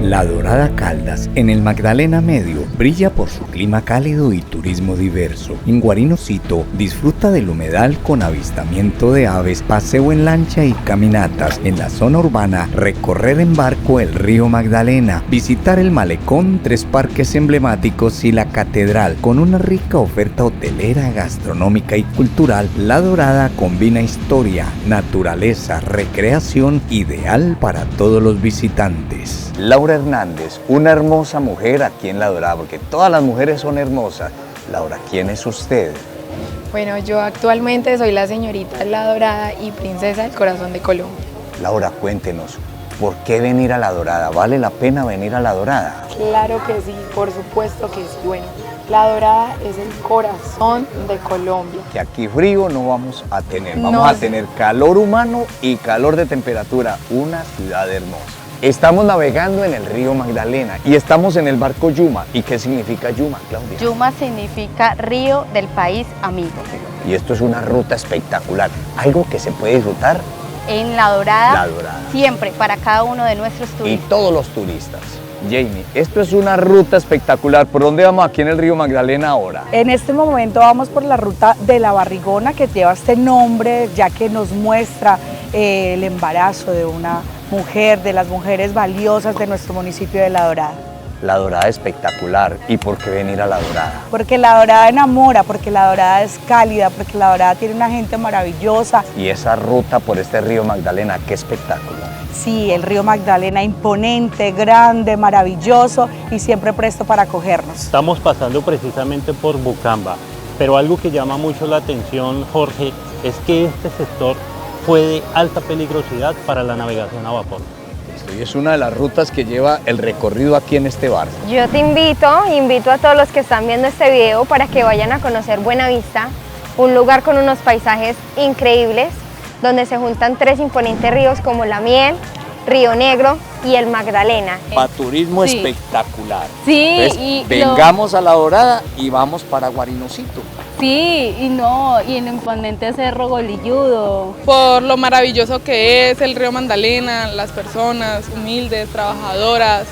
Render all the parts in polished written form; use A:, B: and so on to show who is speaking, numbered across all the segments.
A: La Dorada Caldas, en el Magdalena Medio, brilla por su clima cálido y turismo diverso. En Guarinosito, disfruta del humedal con avistamiento de aves, paseo en lancha y caminatas. En la zona urbana, recorrer en barco el río Magdalena, visitar el malecón, 3 parques emblemáticos y la catedral. Con una rica oferta hotelera, gastronómica y cultural, La Dorada combina historia, naturaleza, recreación, ideal para todos los visitantes. Laura Hernández, una hermosa mujer aquí en La Dorada, porque todas las mujeres son hermosas. Laura, ¿quién es usted?
B: Bueno, yo actualmente soy la señorita La Dorada y princesa del corazón de Colombia.
A: Laura, cuéntenos, ¿por qué venir a La Dorada? ¿Vale la pena venir a La Dorada?
B: Claro que sí, por supuesto que sí. Bueno, La Dorada es el corazón de Colombia.
A: Que aquí frío no vamos a tener, vamos
B: No,
A: a tener calor humano y calor de temperatura, una ciudad hermosa. Estamos navegando en el río Magdalena y estamos en el barco Yuma. ¿Y qué significa Yuma, Claudia?
C: Yuma significa río del país amigo.
A: Y esto es una ruta espectacular, algo que se puede disfrutar
C: En La Dorada,
A: La Dorada.
C: siempre para cada uno de nuestros
A: Y
C: turistas.
A: todos los turistas. Jamie, esto es una ruta espectacular. ¿Por dónde vamos aquí en el río Magdalena ahora?
D: En este momento vamos por la ruta de la Barrigona, que lleva este nombre ya que nos muestra el embarazo de una mujer, de las mujeres valiosas de nuestro municipio de La Dorada.
A: La Dorada espectacular. ¿Y por qué venir a La Dorada?
D: Porque La Dorada enamora, porque La Dorada es cálida, porque La Dorada tiene una gente maravillosa.
A: Y esa ruta por este río Magdalena, qué espectáculo.
D: Sí, el río Magdalena imponente, grande, maravilloso y siempre presto para acogernos.
E: Estamos pasando precisamente por Bucamba, pero algo que llama mucho la atención, Jorge, es que este sector fue de alta peligrosidad para la navegación a vapor.
A: Y es una de las rutas que lleva el recorrido aquí en este barco.
C: Yo te invito a todos los que están viendo este video para que vayan a conocer Buenavista, un lugar con unos paisajes increíbles, donde se juntan 3 imponentes ríos como la Miel, Río Negro y el Magdalena.
A: Para turismo
F: Sí.
A: espectacular.
F: Sí,
A: Entonces, vengamos a La Dorada y vamos para Guarinosito.
F: Sí, y el imponente Cerro Golilludo.
G: Por lo maravilloso que es el río Magdalena, las personas humildes, trabajadoras.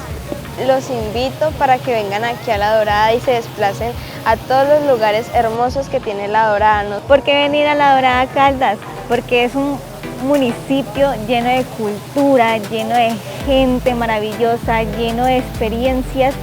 C: Los invito para que vengan aquí a La Dorada y se desplacen a todos los lugares hermosos que tiene La Dorada, ¿no? ¿Por qué venir a La Dorada Caldas? Porque es un municipio lleno de cultura, lleno de gente maravillosa, lleno de experiencias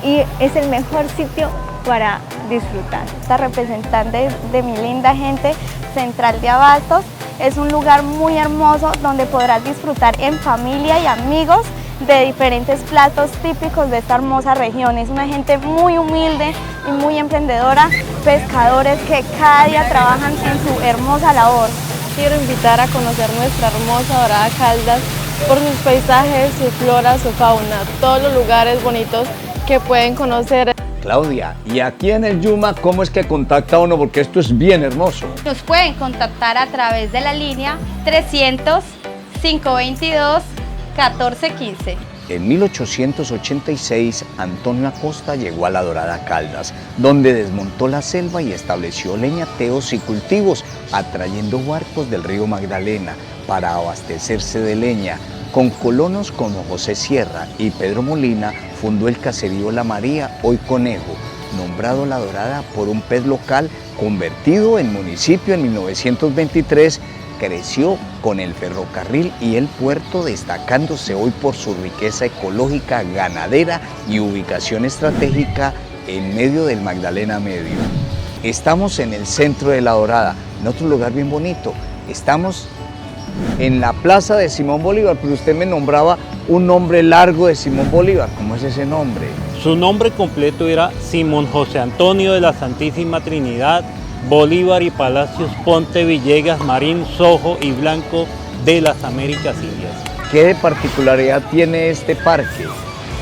C: y es el mejor sitio para disfrutar. Esta representante de mi linda gente, Central de Abastos, es un lugar muy hermoso donde podrás disfrutar en familia y amigos de diferentes platos típicos de esta hermosa región. Es una gente muy humilde y muy emprendedora, pescadores que cada día trabajan en su hermosa labor.
F: Quiero invitar a conocer nuestra hermosa Dorada Caldas por sus paisajes, su flora, su fauna, todos los lugares bonitos que pueden conocer.
A: Claudia, y aquí en el Yuma, ¿cómo es que contacta uno? Porque esto es bien hermoso.
C: Nos pueden contactar a través de la línea 300-522-1415.
A: En 1886, Antonio Acosta llegó a La Dorada Caldas, donde desmontó la selva y estableció leñateos y cultivos, atrayendo barcos del río Magdalena para abastecerse de leña. Con colonos como José Sierra y Pedro Molina, fundó el caserío La María, hoy Conejo, nombrado La Dorada por un pez local, convertido en municipio en 1923, creció con el ferrocarril y el puerto, destacándose hoy por su riqueza ecológica, ganadera y ubicación estratégica en medio del Magdalena Medio. Estamos en el centro de La Dorada, en otro lugar bien bonito. Estamos en la plaza de Simón Bolívar, pero usted me nombraba un nombre largo de Simón Bolívar. ¿Cómo es ese nombre?
E: Su nombre completo era Simón José Antonio de la Santísima Trinidad Bolívar y Palacios Ponte Villegas Marín Sojo y Blanco de las Américas Indias.
A: ¿Qué de particularidad tiene este parque?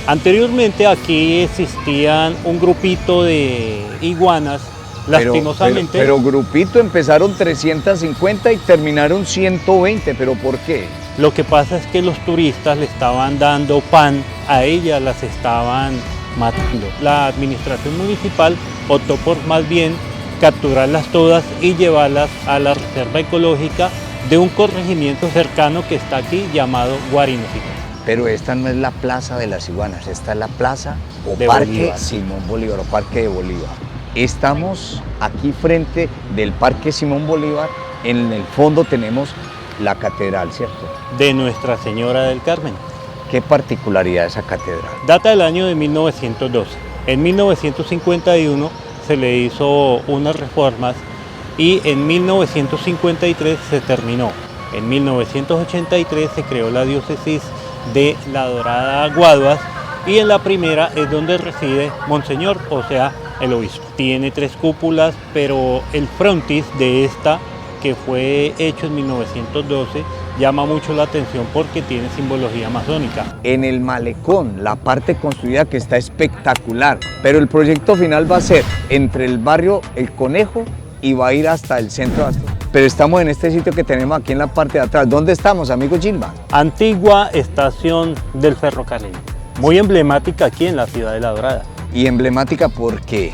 E: Anteriormente aquí existían un grupito de iguanas, lastimosamente.
A: Pero grupito, empezaron 350 y terminaron 120, ¿pero por qué?
E: Lo que pasa es que los turistas le estaban dando pan, a ellas las estaban matando. La administración municipal optó por más bien capturarlas todas y llevarlas a la reserva ecológica de un corregimiento cercano que está aquí llamado Guarinosito.
A: Pero esta no es la Plaza de las Iguanas, esta es la Plaza o
E: de
A: Parque
E: Bolívar.
A: Simón Bolívar o Parque de Bolívar. Estamos aquí frente del Parque Simón Bolívar, en el fondo tenemos la catedral, ¿cierto?
E: De Nuestra Señora del Carmen.
A: ¿Qué particularidad esa catedral?
E: Data del año de 1912. En 1951 se le hizo unas reformas y en 1953 se terminó. En 1983 se creó la diócesis de La Dorada Guaduas y en la primera es donde reside Monseñor, o sea, el obispo. Tiene 3 cúpulas, pero el frontis de esta, que fue hecho en 1912, llama mucho la atención porque tiene simbología masónica.
A: En el malecón, la parte construida que está espectacular, pero el proyecto final va a ser entre el barrio El Conejo y va a ir hasta el centro. Pero estamos en este sitio que tenemos aquí en la parte de atrás. ¿Dónde estamos, amigo Gilma?
E: Antigua estación del ferrocarril, muy emblemática aquí en la ciudad de La Dorada.
A: Y emblemática porque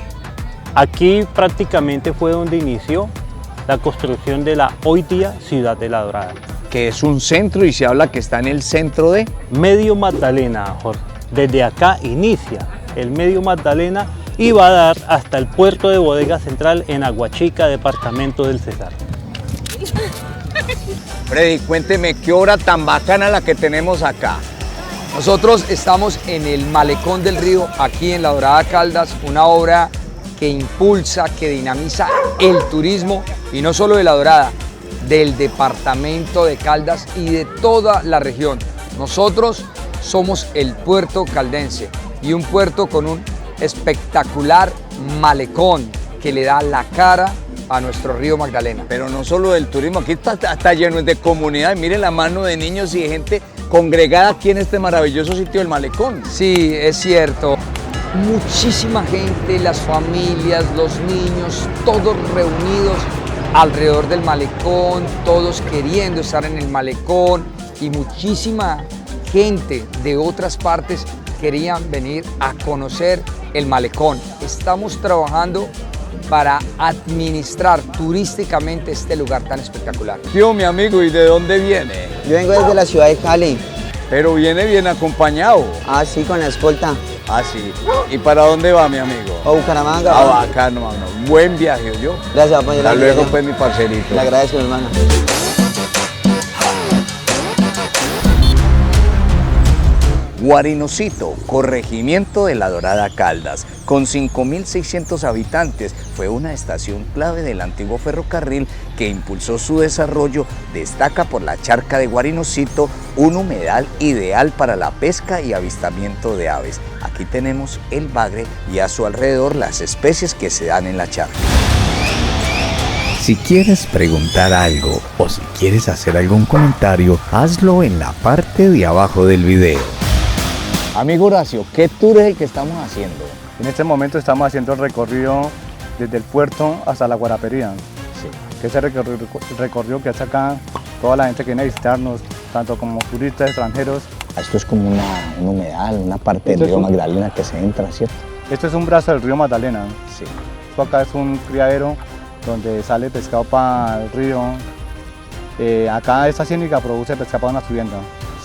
E: Aquí prácticamente fue donde inició la construcción de la hoy día ciudad de La Dorada.
A: que es un centro y se habla que está en el centro de...
E: Medio Magdalena, Jorge. Desde acá inicia el Medio Magdalena y va a dar hasta el puerto de Bodega Central en Aguachica, departamento del Cesar.
A: Freddy, cuénteme qué obra tan bacana la que tenemos acá.
H: Nosotros estamos en el Malecón del Río, aquí en La Dorada Caldas, una obra que impulsa, que dinamiza el turismo, y no solo de La Dorada, del departamento de Caldas y de toda la región. Nosotros somos el puerto caldense y un puerto con un espectacular malecón que le da la cara a nuestro río Magdalena.
A: Pero no solo del turismo, aquí está lleno de comunidad. Miren la mano de niños y de gente congregada aquí en este maravilloso sitio del malecón.
H: Sí, es cierto. Muchísima gente, las familias, los niños, todos reunidos alrededor del malecón, todos queriendo estar en el malecón, y muchísima gente de otras partes querían venir a conocer el malecón. Estamos trabajando para administrar turísticamente este lugar tan espectacular.
A: Tío, mi amigo, ¿y de dónde viene?
I: Yo vengo desde la ciudad de Cali.
A: Pero viene bien acompañado.
I: Ah, sí, con la escolta.
A: Ah, sí. ¿Y para dónde va, mi amigo?
I: A Bucaramanga.
A: Ah, bacano, hermano. Buen viaje, yo.
I: Gracias, papá.
A: Hasta luego, pues, mi parcerito.
I: Le agradezco, hermano.
A: Guarinocito, corregimiento de La Dorada Caldas, con 5.600 habitantes, fue una estación clave del antiguo ferrocarril que impulsó su desarrollo. Destaca por la charca de Guarinocito, un humedal ideal para la pesca y avistamiento de aves. Aquí tenemos el bagre y a su alrededor las especies que se dan en la charca. Si quieres preguntar algo o si quieres hacer algún comentario, hazlo en la parte de abajo del video. Amigo Horacio, ¿qué tour es el que estamos haciendo?
J: En este momento estamos haciendo el recorrido desde el puerto hasta la Guarapería, que es el recorrido que hace acá toda la gente que viene a visitarnos, tanto como turistas extranjeros.
A: Esto es como un humedal, una parte del río Magdalena que se entra, ¿cierto?
J: Esto es un brazo del río Magdalena.
A: Sí.
J: Esto acá es un criadero donde sale pescado para el río. Acá esta ciénaga produce pescado para una subienda.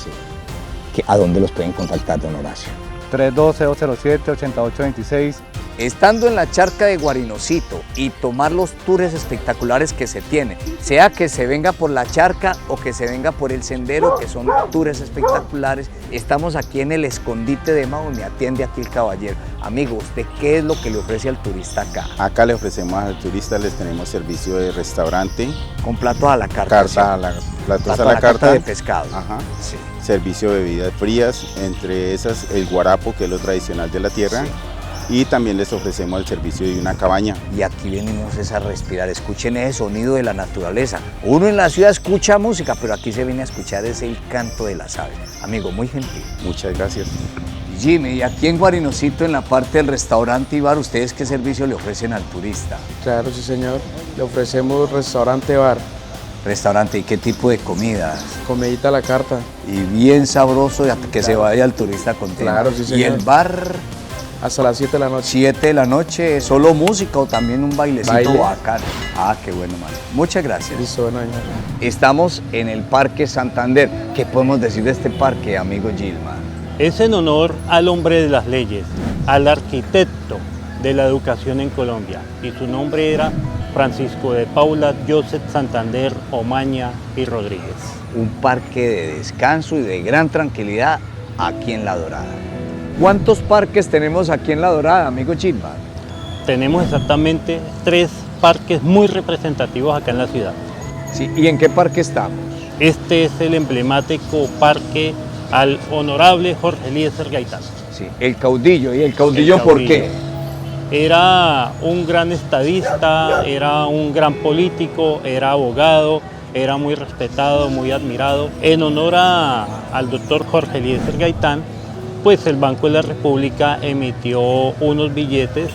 A: Sí. ¿A dónde los pueden contactar, don Horacio?
J: 312-207-8826.
A: Estando en la charca de Guarinocito y tomar los tours espectaculares que se tiene, sea que se venga por la charca o que se venga por el sendero, que son tours espectaculares, estamos aquí en el escondite de Mao, me atiende aquí el caballero. Amigo, ¿usted qué es lo que le ofrece al turista acá?
K: Acá le ofrecemos al turista, les tenemos servicio de restaurante.
A: Con platos a la carta.
K: Platos a la carta.
A: De pescado.
K: Ajá.
A: Sí.
K: Servicio de bebidas frías, entre esas el guarapo, que es lo tradicional de la tierra. Sí. Y también les ofrecemos el servicio de una cabaña.
A: Y aquí venimos a respirar, escuchen ese sonido de la naturaleza. Uno en la ciudad escucha música, pero aquí se viene a escuchar ese el canto de las aves. Amigo, muy gentil.
K: Muchas gracias.
A: Jimmy, y aquí en Guarinocito, en la parte del restaurante y bar, ¿ustedes qué servicio le ofrecen al turista?
L: Claro, sí señor, le ofrecemos restaurante-bar.
A: Restaurante, ¿y qué tipo de comidas?
L: Comidita a la carta.
A: Y bien sabroso, que se vaya el turista contento.
L: Claro, sí señor.
A: ¿Y el bar?
L: hasta las 7 de la noche.
A: 7 de la noche, ¿solo música o también un bailecito
L: Baile.
A: bacano? Ah, qué bueno, mano. Muchas gracias.
L: Listo, bueno, señor.
A: Estamos en el Parque Santander. ¿Qué podemos decir de este parque, amigo Gilman?
E: Es en honor al hombre de las leyes, al arquitecto de la educación en Colombia, y su nombre era Francisco de Paula Joseph Santander Omaña y Rodríguez.
A: Un parque de descanso y de gran tranquilidad aquí en La Dorada. ¿Cuántos parques tenemos aquí en La Dorada, amigo Gilman?
E: Tenemos exactamente 3 parques muy representativos acá en la ciudad.
A: Sí, ¿y en qué parque estamos?
E: Este es el emblemático parque al honorable Jorge Eliezer Gaitán.
A: Sí, el caudillo. ¿Y el caudillo por qué?
E: Era un gran estadista, era un gran político, era abogado, era muy respetado, muy admirado. En honor al doctor Jorge Eliezer Gaitán, pues el Banco de la República emitió unos billetes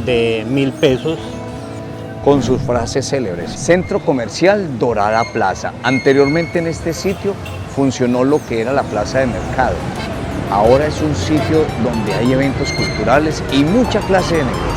E: de 1.000 pesos.
A: Con sus frases célebres. Centro Comercial Dorada Plaza. Anteriormente en este sitio funcionó lo que era la plaza de mercado. Ahora es un sitio donde hay eventos culturales y mucha clase de negocios.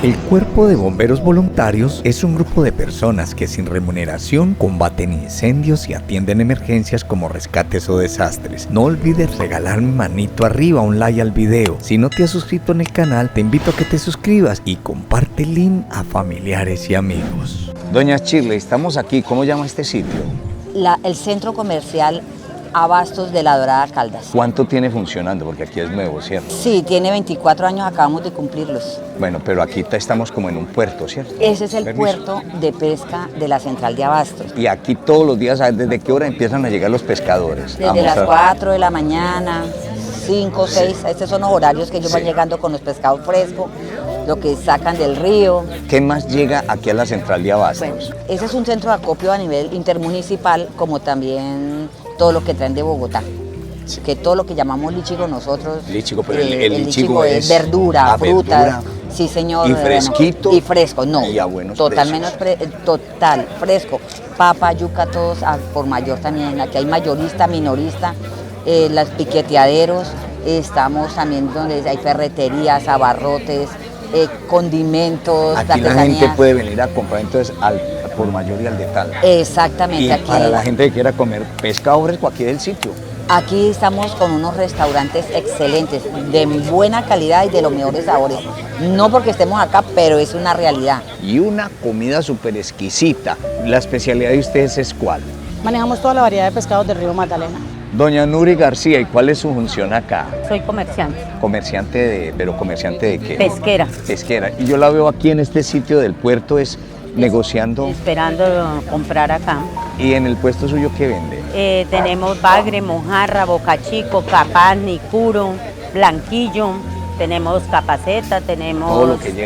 A: El Cuerpo de Bomberos Voluntarios es un grupo de personas que sin remuneración combaten incendios y atienden emergencias como rescates o desastres. No olvides regalarme manito arriba, un like al video. Si no te has suscrito en el canal, te invito a que te suscribas y comparte el link a familiares y amigos. Doña Shirley, estamos aquí. ¿Cómo llama este sitio?
M: El Centro Comercial Abastos de La Dorada Caldas.
A: ¿Cuánto tiene funcionando? Porque aquí es nuevo, ¿cierto?
M: Sí, tiene 24 años, acabamos de cumplirlos.
A: Bueno, pero aquí estamos como en un puerto, ¿cierto?
M: Ese es el
A: Permiso.
M: puerto de pesca de la Central de Abastos.
A: Y aquí todos los días, ¿sabes desde qué hora empiezan a llegar los pescadores?
M: Desde las 4 de la mañana, 5, 6, estos son los horarios que ellos van llegando con los pescados frescos, lo que sacan del río.
A: ¿Qué más llega aquí a la Central de Abastos?
M: Bueno, ese es un centro de acopio a nivel intermunicipal, como también todo lo que traen de Bogotá. Sí. Que todo lo que llamamos lichigo nosotros.
A: Lichigo, pero el lichigo
M: es verdura, fruta.
A: Verdura.
M: Sí, señor.
A: Y fresquito.
M: Bueno, y fresco, no.
A: Y a buenos
M: total, total, fresco. Papa, yuca, todos por mayor también. Aquí hay mayorista, minorista, las piqueteaderos. Estamos también donde hay ferreterías, abarrotes, condimentos.
A: Aquí la gente puede venir a comprar entonces al por mayor y al detal.
M: Exactamente.
A: Y
M: aquí
A: para la gente que quiera comer pescado fresco, aquí del sitio.
M: Aquí estamos con unos restaurantes excelentes, de buena calidad y de los mejores sabores. No porque estemos acá, pero es una realidad.
A: Y una comida súper exquisita. ¿La especialidad de ustedes es cuál?
N: Manejamos toda la variedad de pescados del río Magdalena.
A: Doña Nuri García, ¿y cuál es su función acá?
N: Soy comerciante.
A: ¿Pero comerciante de qué?
N: Pesquera.
A: Pesquera. Y yo la veo aquí en este sitio del puerto, negociando.
N: Esperando comprar acá.
A: ¿Y en el puesto suyo qué vende?
N: Tenemos bagre, mojarra, bocachico, capaz, nicuro, blanquillo, tenemos capaceta, tenemos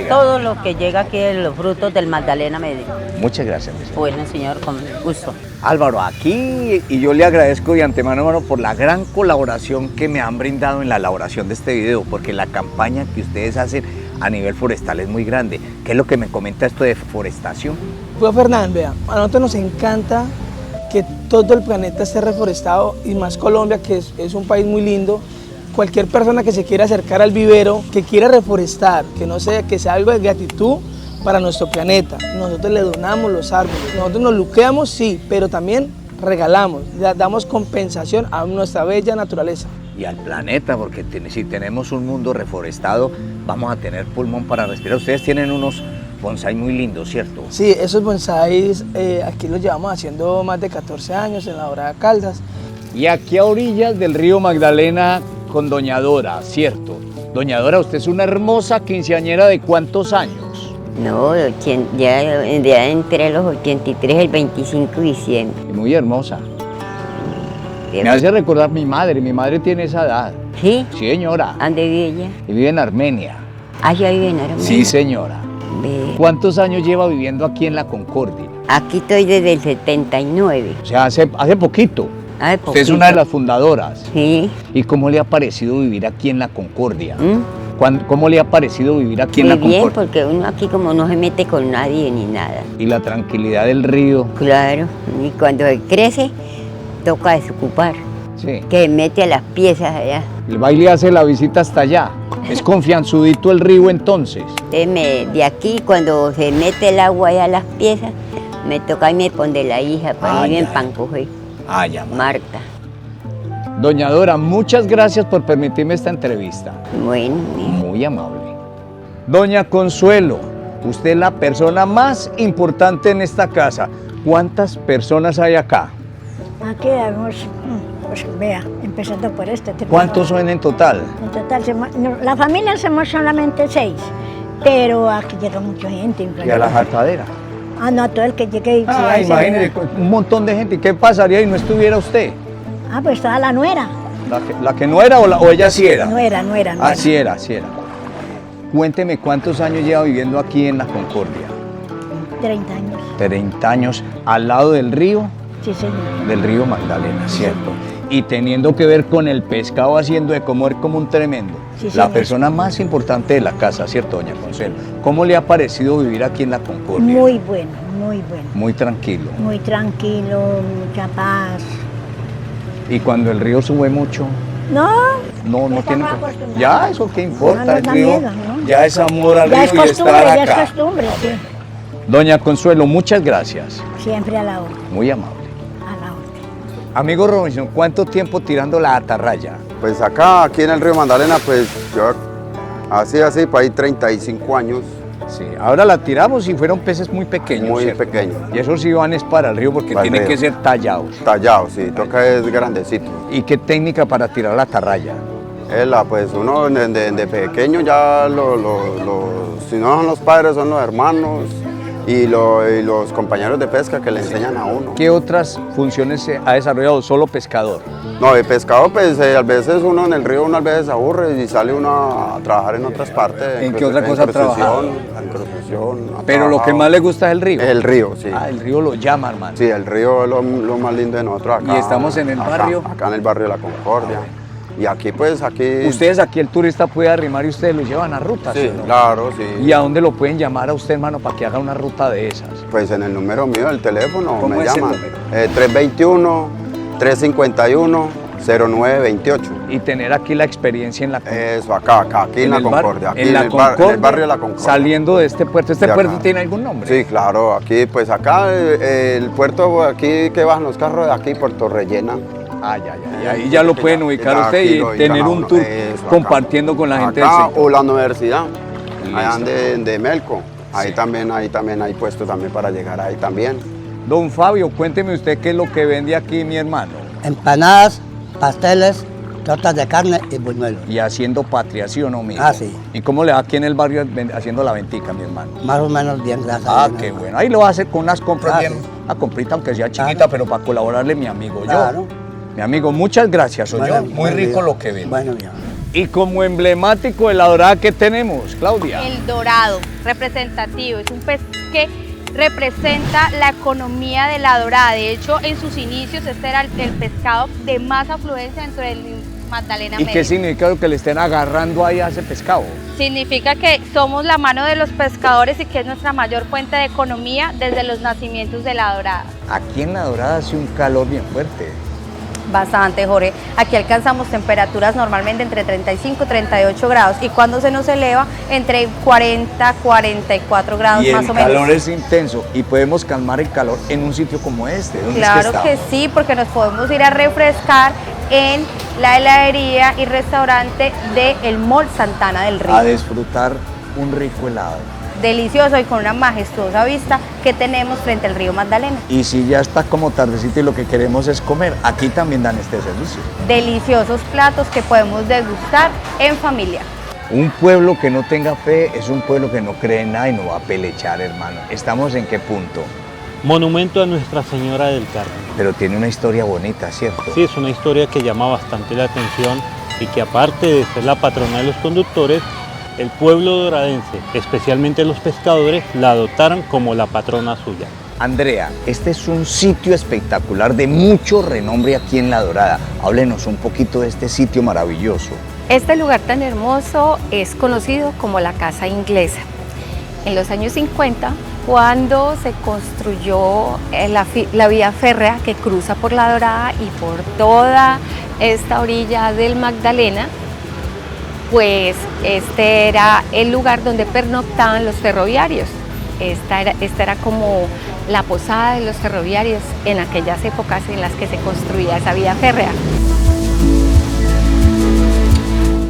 N: todo lo que llega aquí de los frutos del Magdalena Medio.
A: Muchas gracias.
N: Bueno, señor, con gusto.
A: Álvaro, aquí, y yo le agradezco de antemano, hermano, por la gran colaboración que me han brindado en la elaboración de este video, porque la campaña que ustedes hacen a nivel forestal es muy grande. ¿Qué es lo que me comenta esto de forestación?
O: Pues Fernán, vea, a nosotros nos encanta que todo el planeta esté reforestado y más Colombia, que es un país muy lindo. Cualquier persona que se quiera acercar al vivero, que quiera reforestar, que sea algo de gratitud para nuestro planeta. Nosotros le donamos los árboles, nosotros nos luqueamos, sí, pero también regalamos, damos compensación a nuestra bella naturaleza.
A: Y al planeta, porque si tenemos un mundo reforestado, vamos a tener pulmón para respirar. Ustedes tienen unos bonsái muy lindos, ¿cierto?
O: Sí, esos bonsáis aquí los llevamos haciendo más de 14 años en La Dorada Caldas.
A: Y aquí a orillas del río Magdalena con Doña Dora, ¿cierto? Doña Dora, usted es una hermosa quinceañera ¿de cuántos años?
P: No, ya entre los 83 y el 25 de diciembre.
A: Muy hermosa. Me hace recordar mi madre tiene esa edad.
P: ¿Sí?
A: Sí, señora.
P: ¿Dónde vive ella?
A: Vive en Armenia.
P: Ah, ya vive en Armenia.
A: Sí, señora. ¿Cuántos años lleva viviendo aquí en la Concordia?
P: Aquí estoy desde el 79.
A: O sea, hace poquito. Usted es una de las fundadoras.
P: Sí.
A: ¿Y cómo le ha parecido vivir aquí en la Concordia? ¿Cómo le ha parecido vivir aquí en la Concordia?
P: Muy bien, porque uno aquí como no se mete con nadie ni nada.
A: Y la tranquilidad del río.
P: Claro, y cuando crece, toca desocupar.
A: Sí.
P: Que mete a las piezas allá.
A: El baile hace la visita hasta allá. Es confianzudito el río entonces.
P: De aquí, cuando se mete el agua ahí a las piezas, me toca irme poner la hija para irme en Pancoge.
A: Ya.
P: Marta.
A: Doña Dora, muchas gracias por permitirme esta entrevista.
P: Bueno.
A: Muy amable. Doña Consuelo, usted es la persona más importante en esta casa. ¿Cuántas personas hay acá?
Q: Aquí habemos, pues vea, empezando por este.
A: ¿Cuántos son en total?
Q: En total, la familia somos solamente 6, pero aquí llega mucha gente.
A: ¿Y a la jartadera?
Q: No, todo el que llegue.
A: Imagínese, un montón de gente. ¿Y qué pasaría si no estuviera usted?
Q: Pues toda la nuera.
A: ¿La que no era o ella sí era?
Q: No era.
A: Sí era. Cuénteme, ¿cuántos años lleva viviendo aquí en La Concordia?
Q: 30 años.
A: 30 años, al lado del río.
Q: Sí, señor.
A: Del río Magdalena, ¿cierto? Y teniendo que ver con el pescado, haciendo de comer como un tremendo.
Q: Sí,
A: la
Q: señor.
A: persona más importante de la casa, ¿cierto, doña Consuelo? ¿Cómo le ha parecido vivir aquí en La Concordia?
Q: Muy bueno.
A: Muy tranquilo.
Q: Muy tranquilo, mucha paz.
A: ¿Y cuando el río sube mucho?
Q: No
A: tiene. Ya, eso qué importa,
Q: no
A: el río.
Q: miedo, ¿no?
A: Ya es amor al río
Q: es costumbre,
A: y estar acá.
Q: Ya es costumbre, sí.
A: Doña Consuelo, muchas gracias.
Q: Siempre a la hora.
A: Muy amable.
Q: A la hora.
A: Amigo Robinson, ¿cuánto tiempo tirando la atarraya?
R: Pues aquí en el río Magdalena, pues yo así, para ahí 35 años.
A: Sí, ahora la tiramos y fueron peces muy pequeños.
R: Muy
A: ¿cierto?
R: pequeños.
A: Y esos sí van es para el río porque tienen que ser tallados.
R: Tallados, sí, toca es grandecito.
A: ¿Y qué técnica para tirar la atarraya?
R: Pues uno de pequeño ya, si no son los padres, son los hermanos y los compañeros de pesca que le enseñan a uno.
A: ¿Qué otras funciones se ha desarrollado? ¿Solo pescador?
R: No, de pescado, pues a veces uno en el río, uno a veces se aburre y sale uno a trabajar en otras partes.
A: ¿En qué otra cosa trabaja?
R: En construcción.
A: Pero lo que más le gusta es el río.
R: El río, sí.
A: El río lo llama, hermano.
R: Sí, el río es lo más lindo de nosotros acá.
A: ¿Y estamos en el barrio?
R: Acá en el barrio de La Concordia. Y aquí, pues,
A: Ustedes aquí, el turista puede arrimar y ustedes lo llevan a rutas,
R: sí,
A: ¿no?
R: claro, sí.
A: ¿Y a dónde lo pueden llamar a usted, hermano, para que haga una ruta de esas?
R: Pues en el número mío del teléfono
A: ¿Cómo
R: me
A: es
R: llaman.
A: el
R: número? 321-351-0928.
A: Y tener aquí la experiencia en la
R: Concordia. Eso, aquí en La Concordia. Aquí
A: en el
R: barrio de La Concordia.
A: Saliendo de este puerto. ¿Este puerto tiene algún nombre?
R: Sí, claro. Aquí, pues acá, el puerto aquí que bajan los carros de aquí, Puerto Rellena.
A: Y ahí ya lo pueden ubicar usted y tener un tour compartiendo con la gente del sector.
R: O la universidad, allá de Melco. Ahí también hay puesto también para llegar ahí también.
A: Don Fabio, cuénteme usted qué es lo que vende aquí mi hermano.
S: Empanadas, pasteles, tortas de carne y buñuelos.
A: Y haciendo patria, ¿sí o no, mijo?
S: Sí.
A: ¿Y cómo le va aquí en el barrio haciendo la ventica, mi hermano?
S: Más o menos bien, gracias a Dios.
A: Qué bueno. Ahí lo va a hacer con unas compras bien. Una comprita, aunque sea chiquita, pero para colaborarle mi amigo.
S: Claro.
A: Mi amigo, muchas gracias,
S: Bueno,
A: muy rico lo que vende.
S: Bueno, bien.
A: Y como emblemático de la dorada, ¿qué tenemos, Claudia?
T: El dorado, representativo, es un pez que representa la economía de la dorada. De hecho, en sus inicios este era el pescado de más afluencia dentro del Magdalena.
A: ¿Y qué significa lo que le estén agarrando ahí a ese pescado?
T: Significa que somos la mano de los pescadores y que es nuestra mayor fuente de economía desde los nacimientos de la dorada.
A: Aquí en la dorada hace un calor bien fuerte.
T: Bastante, Jorge. Aquí alcanzamos temperaturas normalmente entre 35 y 38 grados y cuando se nos eleva entre 40 y 44 grados más o menos.
A: Y el calor es intenso y podemos calmar el calor en un sitio como este. ¿Dónde
T: claro que sí, porque nos podemos ir a refrescar en la heladería y restaurante del Mall Santana del Río.
A: A disfrutar un rico helado.
T: Delicioso y con una majestuosa vista que tenemos frente al río Magdalena.
A: Y si ya está como tardecito y lo que queremos es comer, aquí también dan este servicio.
T: Deliciosos platos que podemos degustar en familia.
A: Un pueblo que no tenga fe es un pueblo que no cree en nada y no va a pelechar, hermano. ¿Estamos en qué punto?
E: Monumento a Nuestra Señora del Carmen.
A: Pero tiene una historia bonita, ¿cierto?
E: Sí, es una historia que llama bastante la atención y que aparte de ser la patrona de los conductores, el pueblo doradense, especialmente los pescadores, la adoptaron como la patrona suya.
A: Andrea, este es un sitio espectacular de mucho renombre aquí en La Dorada. Háblenos un poquito de este sitio maravilloso.
U: Este lugar tan hermoso es conocido como la Casa Inglesa. En los años 50, cuando se construyó la vía férrea que cruza por La Dorada y por toda esta orilla del Magdalena, pues este era el lugar donde pernoctaban los ferroviarios. Esta era como la posada de los ferroviarios en aquellas épocas en las que se construía esa vía férrea.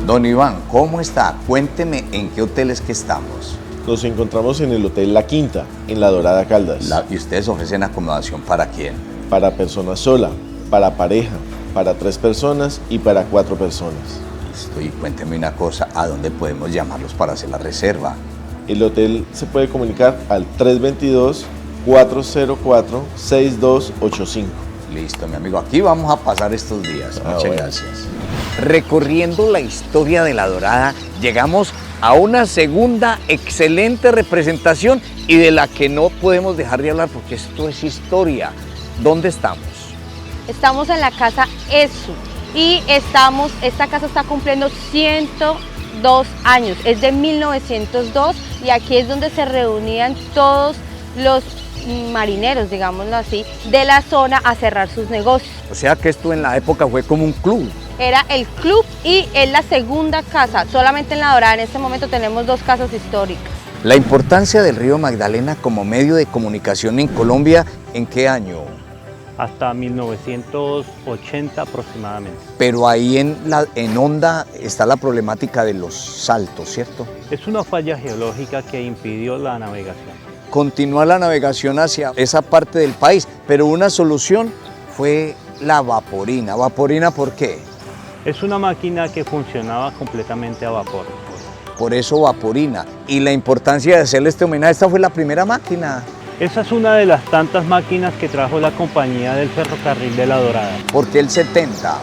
A: Don Iván, ¿cómo está? Cuénteme en qué hoteles que estamos.
B: Nos encontramos en el Hotel La Quinta, en La Dorada Caldas.
A: ¿Y ustedes ofrecen acomodación para quién?
B: Para persona sola, para pareja, para 3 personas y para 4 personas.
A: Listo, y cuénteme una cosa, ¿a dónde podemos llamarlos para hacer la reserva?
B: El hotel se puede comunicar al 322-404-6285.
A: Listo, mi amigo, aquí vamos a pasar estos días. Muchas gracias. Recorriendo la historia de La Dorada, llegamos a una segunda excelente representación y de la que no podemos dejar de hablar porque esto es historia. ¿Dónde estamos?
T: Estamos en la casa ESU y esta casa está cumpliendo 102 años, es de 1902 y aquí es donde se reunían todos los marineros, digámoslo así, de la zona a cerrar sus negocios.
A: O sea que esto en la época fue como un club.
T: Era el club y es la segunda casa, solamente en La Dorada en este momento tenemos 2 casas históricas.
A: La importancia del río Magdalena como medio de comunicación en Colombia, ¿en qué año?
E: Hasta 1980 aproximadamente.
A: Pero ahí en Honda está la problemática de los saltos, ¿cierto?
E: Es una falla geológica que impidió la navegación.
A: Continúa la navegación hacia esa parte del país, pero una solución fue la vaporina. ¿Vaporina por qué?
E: Es una máquina que funcionaba completamente a vapor.
A: Por eso vaporina. Y la importancia de hacerle este homenaje, esta fue la primera máquina.
E: Esa es una de las tantas máquinas que trajo la compañía del ferrocarril de La Dorada.
A: ¿Por qué el 70?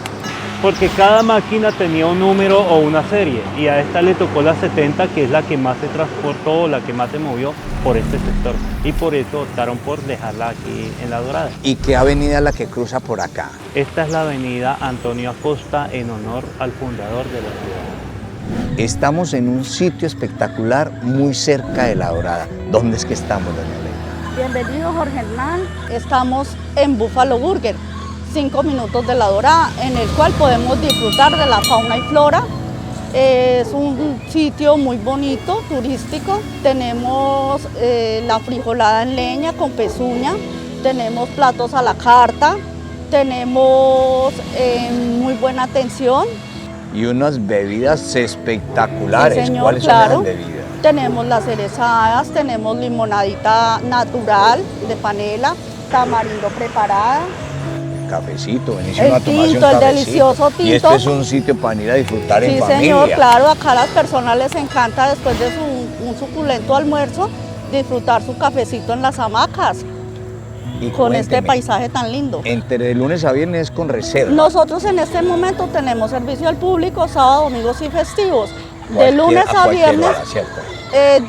E: Porque cada máquina tenía un número o una serie y a esta le tocó la 70, que es la que más se transportó o la que más se movió por este sector. Y por eso optaron por dejarla aquí en La Dorada.
A: ¿Y qué avenida es la que cruza por acá?
E: Esta es la avenida Antonio Acosta en honor al fundador de la ciudad.
A: Estamos en un sitio espectacular muy cerca de La Dorada. ¿Dónde es que estamos, doña Leila?
V: Bienvenido, Jorge Hernán. Estamos en Buffalo Burger, 5 minutos de La Dorada, en el cual podemos disfrutar de la fauna y flora. Es un sitio muy bonito, turístico. Tenemos la frijolada en leña con pezuña, tenemos platos a la carta, tenemos muy buena atención.
A: Y unas bebidas espectaculares.
V: Sí, señor,
A: ¿cuáles
V: claro.
A: son las bebidas?
V: Tenemos las cerezadas, tenemos limonadita natural de panela, tamarindo preparada.
A: Cafecito, buenísimo a tomarse un
V: tinto, el
A: cafecito.
V: delicioso tinto.
A: Y este es un sitio para ir a disfrutar en familia.
V: Sí, señor, claro, acá a las personas les encanta después de un suculento almuerzo disfrutar su cafecito en las hamacas.
A: Y
V: con
A: cuénteme,
V: este paisaje tan lindo.
A: Entre de lunes a viernes con reserva.
V: Nosotros en este momento tenemos servicio al público sábado, domingos y festivos. De
A: Cualquier-
V: lunes a
A: cualquier
V: viernes,
A: hora, ¿cierto?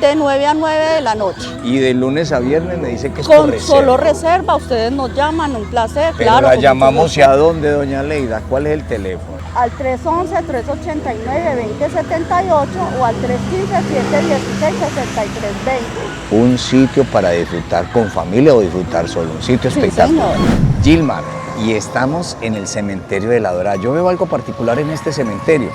V: de 9 a 9 de la noche.
A: Y de lunes a viernes me dice que es con
V: Con
A: reserva.
V: solo reserva, ustedes nos llaman, un placer,
A: Pero
V: claro.
A: la
V: con mucho
A: llamamos
V: gusto.
A: ¿y a dónde, doña Leida? ¿Cuál es el teléfono?
V: Al 311-389-2078 o al 315-716-6320.
A: Un sitio para disfrutar con familia o disfrutar solo, un sitio
V: Sí,
A: espectacular.
V: señor.
A: Gilmar, y estamos en el cementerio de La Dorada. Yo veo algo particular en este cementerio,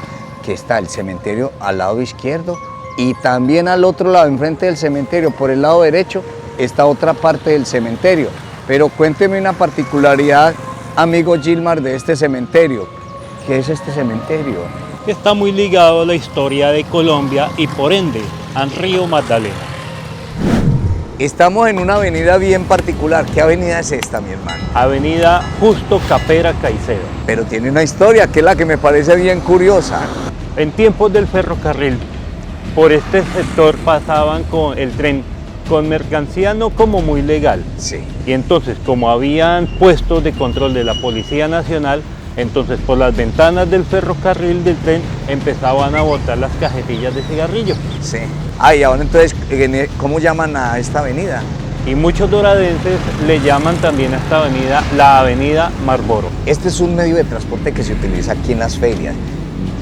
A: que está el cementerio al lado izquierdo y también al otro lado, enfrente del cementerio, por el lado derecho, está otra parte del cementerio. Pero cuénteme una particularidad, amigo Gilmar, de este cementerio. ¿Qué es este cementerio?
E: Está muy ligado a la historia de Colombia y por ende al río Magdalena.
A: Estamos en una avenida bien particular. ¿Qué avenida es esta, mi hermano?
E: Avenida Justo Capera Caicedo.
A: Pero tiene una historia que es la que me parece bien curiosa.
E: En tiempos del ferrocarril, por este sector pasaban con el tren con mercancía no como muy legal.
A: Sí.
E: Y entonces, como habían puestos de control de la Policía Nacional, entonces por las ventanas del ferrocarril del tren empezaban a botar las cajetillas de cigarrillo.
A: Sí. Ah, y ahora entonces, ¿cómo llaman a esta avenida?
E: Y muchos doradenses le llaman también a esta avenida la Avenida Marlboro.
A: Este es un medio de transporte que se utiliza aquí en las ferias.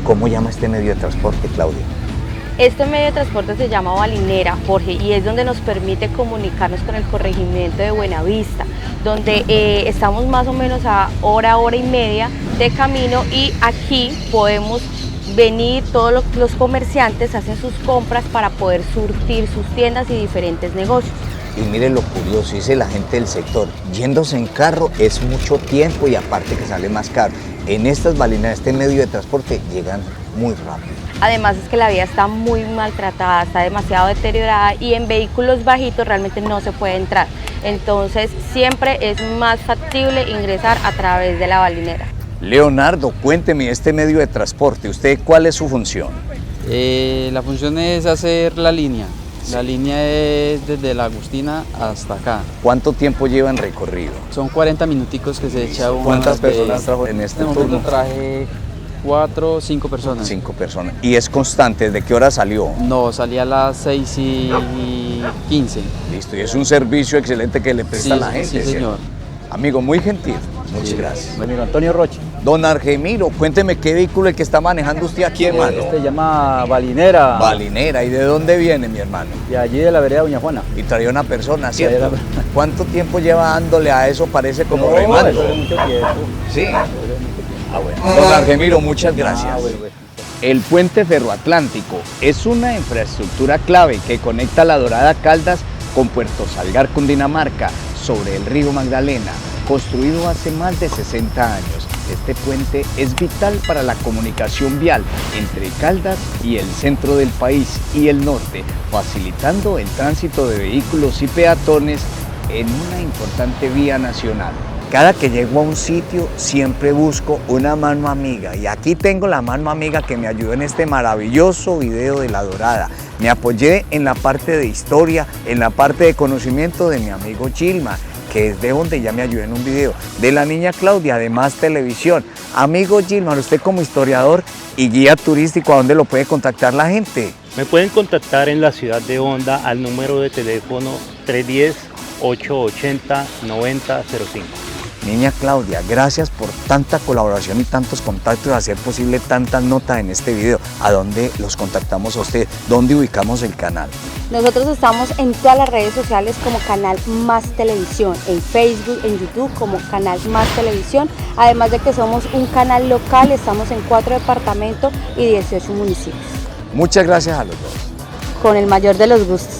A: ¿Cómo llama este medio de transporte, Claudia?
T: Este medio de transporte se llama Balinera, Jorge, y es donde nos permite comunicarnos con el corregimiento de Buenavista, donde estamos más o menos a hora y media de camino y aquí podemos venir todos los comerciantes, hacen sus compras para poder surtir sus tiendas y diferentes negocios.
A: Y mire lo curioso, dice la gente del sector, yéndose en carro es mucho tiempo y aparte que sale más caro. En estas balineras, este medio de transporte, llegan muy rápido.
T: Además es que la vía está muy maltratada, está demasiado deteriorada y en vehículos bajitos realmente no se puede entrar. Entonces siempre es más factible ingresar a través de la balinera.
A: Leonardo, cuénteme este medio de transporte, ¿usted cuál es su función?
D: La función es hacer la línea. La línea es desde la Agustina hasta acá.
A: ¿Cuánto tiempo lleva en recorrido?
D: Son 40 minuticos que se echa uno.
A: ¿Cuántas personas trajo en este turno?
D: Traje 4 o 5 personas.
A: 5 personas. ¿Y es constante? ¿Desde qué hora salió?
D: No, salía a las 6:15.
A: Listo, y es un servicio excelente que le presta a la gente.
D: Sí, señor.
A: Amigo, muy gentil. Muchas gracias.
G: Amigo Antonio Roche.
A: Don Argemiro, cuénteme qué vehículo es que está manejando usted aquí, hermano.
G: Este se llama Balinera.
A: Balinera, ¿y de dónde viene, mi hermano?
G: De allí de la vereda Doña Juana.
A: Y traía una persona, ¿cierto? ¿Cuánto tiempo lleva dándole a eso? Parece como remando.
G: Eso es mucho tiempo.
A: Sí. Bueno. Don Argemiro, muchas gracias. El puente ferroatlántico es una infraestructura clave que conecta La Dorada Caldas con Puerto Salgar, Cundinamarca, sobre el río Magdalena. Construido hace más de 60 años, este puente es vital para la comunicación vial entre Caldas y el centro del país y el norte, facilitando el tránsito de vehículos y peatones en una importante vía nacional. Cada que llego a un sitio siempre busco una mano amiga y aquí tengo la mano amiga que me ayudó en este maravilloso video de La Dorada. Me apoyé en la parte de historia, en la parte de conocimiento de mi amigo Gilmar, que es de donde ya me ayudó en un video, de la niña Claudia, de Más Televisión. Amigo Gilmar, usted como historiador y guía turístico, ¿a dónde lo puede contactar la gente?
E: Me pueden contactar en la ciudad de Honda al número de teléfono 310-880-9005.
A: Niña Claudia, gracias por tanta colaboración y tantos contactos, de hacer posible tantas notas en este video. ¿A dónde los contactamos a usted? ¿Dónde ubicamos el canal?
T: Nosotros estamos en todas las redes sociales como Canal Más Televisión, en Facebook, en YouTube como Canal Más Televisión, además de que somos un canal local, estamos en 4 departamentos y 18 municipios.
A: Muchas gracias a los dos.
T: Con el mayor de los gustos.